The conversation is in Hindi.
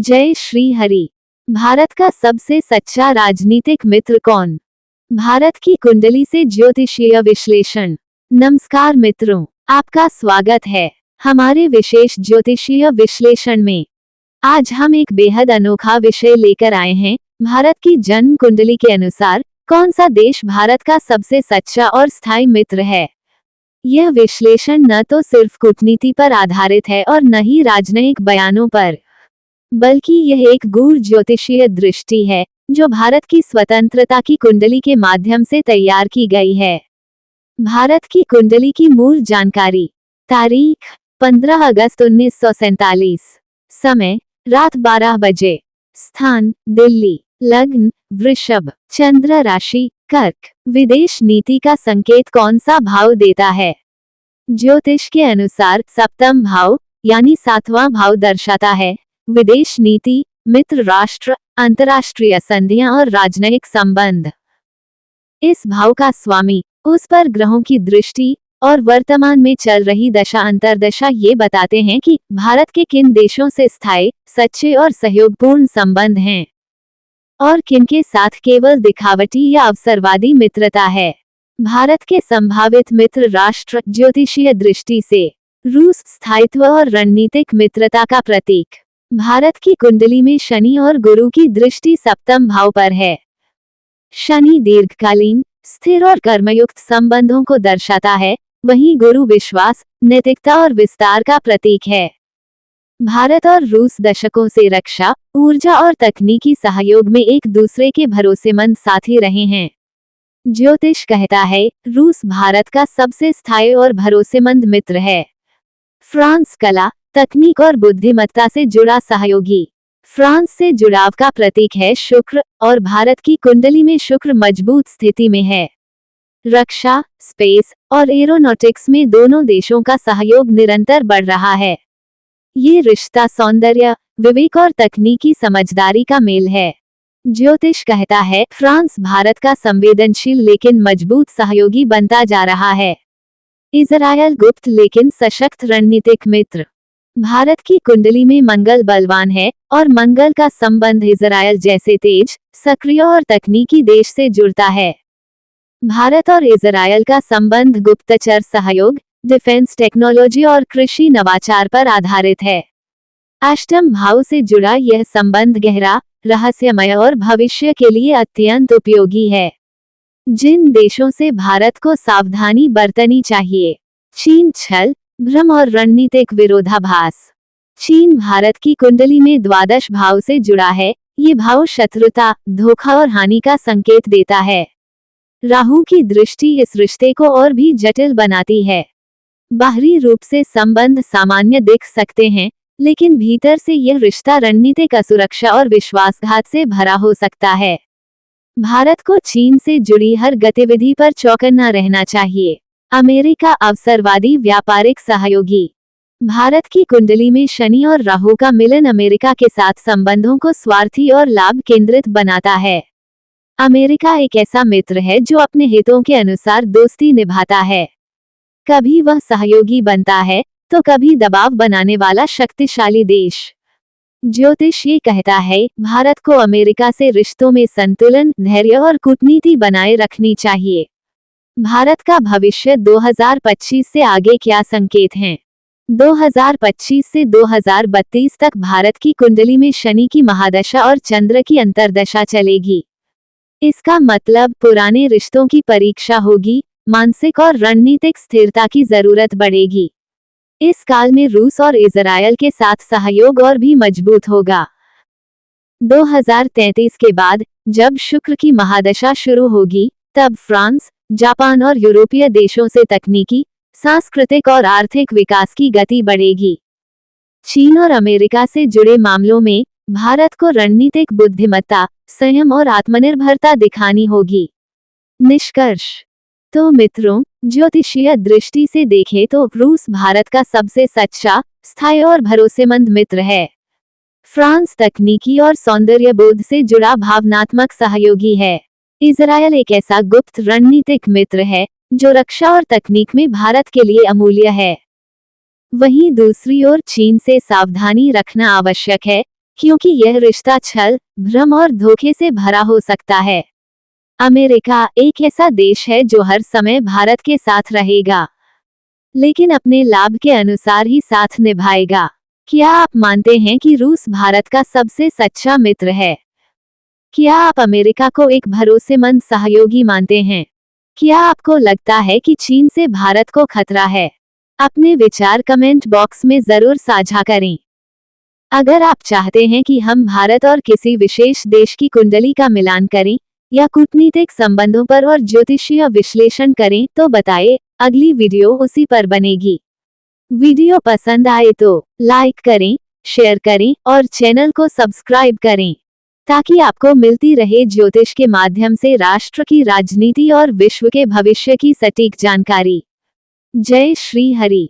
जय श्री हरि। भारत का सबसे सच्चा राजनीतिक मित्र कौन? भारत की कुंडली से ज्योतिषीय विश्लेषण। नमस्कार मित्रों, आपका स्वागत है हमारे विशेष ज्योतिषीय विश्लेषण में। आज हम एक बेहद अनोखा विषय लेकर आए हैं। भारत की जन्म कुंडली के अनुसार कौन सा देश भारत का सबसे सच्चा और स्थायी मित्र है? यह विश्लेषण न तो सिर्फ कूटनीति पर आधारित है और न ही राजनयिक बयानों पर, बल्कि यह एक गूढ़ ज्योतिषीय दृष्टि है जो भारत की स्वतंत्रता की कुंडली के माध्यम से तैयार की गई है। भारत की कुंडली की मूल जानकारी। तारीख 15 अगस्त 1947। समय रात 12 बजे। स्थान दिल्ली। लग्न वृषभ। चंद्र राशि कर्क। विदेश नीति का संकेत कौन सा भाव देता है? ज्योतिष के अनुसार सप्तम भाव यानी 7वां भाव दर्शाता है विदेश नीति, मित्र राष्ट्र, अंतर्राष्ट्रीय संधियां और राजनयिक संबंध। इस भाव का स्वामी, उस पर ग्रहों की दृष्टि और वर्तमान में चल रही दशा अंतर्दशा ये बताते हैं कि भारत के किन देशों से स्थायी, सच्चे और सहयोगपूर्ण संबंध हैं और किन के साथ केवल दिखावटी या अवसरवादी मित्रता है। भारत के संभावित मित्र राष्ट्र। ज्योतिषीय दृष्टि से रूस स्थायित्व और रणनीतिक मित्रता का प्रतीक। भारत की कुंडली में शनि और गुरु की दृष्टि सप्तम भाव पर है। शनि दीर्घकालीन, स्थिर और कर्मयुक्त संबंधों को दर्शाता है, वहीं गुरु विश्वास, नैतिकता और विस्तार का प्रतीक है। भारत और रूस दशकों से रक्षा, ऊर्जा और तकनीकी सहयोग में एक दूसरे के भरोसेमंद साथी रहे हैं। ज्योतिष कहता है, रूस भारत का सबसे स्थायी और भरोसेमंद मित्र है। फ्रांस कला, तकनीक और बुद्धिमत्ता से जुड़ा सहयोगी। फ्रांस से जुड़ाव का प्रतीक है शुक्र और भारत की कुंडली में शुक्र मजबूत स्थिति में है। रक्षा, स्पेस और एरोनॉटिक्स में दोनों देशों का सहयोग निरंतर बढ़ रहा है। ये रिश्ता सौंदर्य, विवेक और तकनीकी समझदारी का मेल है। ज्योतिष कहता है, फ्रांस भारत का संवेदनशील लेकिन मजबूत सहयोगी बनता जा रहा है। इजरायल गुप्त लेकिन सशक्त रणनीतिक मित्र। भारत की कुंडली में मंगल बलवान है और मंगल का संबंध इजरायल जैसे तेज, सक्रिय और तकनीकी देश से जुड़ता है। भारत और इजरायल का संबंध गुप्तचर सहयोग, डिफेंस टेक्नोलॉजी और कृषि नवाचार पर आधारित है। अष्टम भाव से जुड़ा यह संबंध गहरा, रहस्यमय और भविष्य के लिए अत्यंत उपयोगी है। जिन देशों से भारत को सावधानी बरतनी चाहिए। चीन छल, भ्रम और रणनीतिक विरोधाभास। चीन भारत की कुंडली में द्वादश भाव से जुड़ा है। ये भाव शत्रुता, धोखा और हानि का संकेत देता है। राहु की दृष्टि इस रिश्ते को और भी जटिल बनाती है। बाहरी रूप से संबंध सामान्य दिख सकते हैं, लेकिन भीतर से यह रिश्ता रणनीतिक असुरक्षा और विश्वासघात से भरा हो सकता है। भारत को चीन से जुड़ी हर गतिविधि पर चौकन्ना रहना चाहिए। अमेरिका अवसरवादी व्यापारिक सहयोगी। भारत की कुंडली में शनि और राहु का मिलन अमेरिका के साथ संबंधों को स्वार्थी और लाभ केंद्रित बनाता है। अमेरिका एक ऐसा मित्र है जो अपने हितों के अनुसार दोस्ती निभाता है। कभी वह सहयोगी बनता है तो कभी दबाव बनाने वाला शक्तिशाली देश। ज्योतिष ये कहता है, भारत को अमेरिका से रिश्तों में संतुलन, धैर्य और कूटनीति बनाए रखनी चाहिए। भारत का भविष्य 2025 से आगे क्या संकेत हैं? 2025 से 2032 तक भारत की कुंडली में शनि की महादशा और चंद्र की अंतर्दशा चलेगी। इसका मतलब पुराने रिश्तों की परीक्षा होगी, मानसिक और रणनीतिक स्थिरता की जरूरत बढ़ेगी। इस काल में रूस और इजरायल के साथ सहयोग और भी मजबूत होगा। 2033 के बाद जब शुक्र की महादशा शुरू होगी, तब फ्रांस, जापान और यूरोपीय देशों से तकनीकी, सांस्कृतिक और आर्थिक विकास की गति बढ़ेगी। चीन और अमेरिका से जुड़े मामलों में भारत को रणनीतिक बुद्धिमत्ता, संयम और आत्मनिर्भरता दिखानी होगी। निष्कर्ष। तो मित्रों, ज्योतिषीय दृष्टि से देखें तो रूस भारत का सबसे सच्चा, स्थायी और भरोसेमंद मित्र है। फ्रांस तकनीकी और सौंदर्य बोध से जुड़ा भावनात्मक सहयोगी है। इजरायल एक ऐसा गुप्त रणनीतिक मित्र है जो रक्षा और तकनीक में भारत के लिए अमूल्य है। वहीं दूसरी ओर चीन से सावधानी रखना आवश्यक है, क्योंकि यह रिश्ता छल, भ्रम और धोखे से भरा हो सकता है। अमेरिका एक ऐसा देश है जो हर समय भारत के साथ रहेगा, लेकिन अपने लाभ के अनुसार ही साथ निभाएगा। क्या आप मानते हैं कि रूस भारत का सबसे सच्चा मित्र है? क्या आप अमेरिका को एक भरोसेमंद सहयोगी मानते हैं? क्या आपको लगता है कि चीन से भारत को खतरा है? अपने विचार कमेंट बॉक्स में जरूर साझा करें। अगर आप चाहते हैं कि हम भारत और किसी विशेष देश की कुंडली का मिलान करें या कूटनीतिक संबंधों पर और ज्योतिषीय विश्लेषण करें तो बताएं, अगली वीडियो उसी पर बनेगी। वीडियो पसंद आए तो लाइक करें, शेयर करें और चैनल को सब्सक्राइब करें, ताकि आपको मिलती रहे ज्योतिष के माध्यम से राष्ट्र की राजनीति और विश्व के भविष्य की सटीक जानकारी। जय श्री हरि।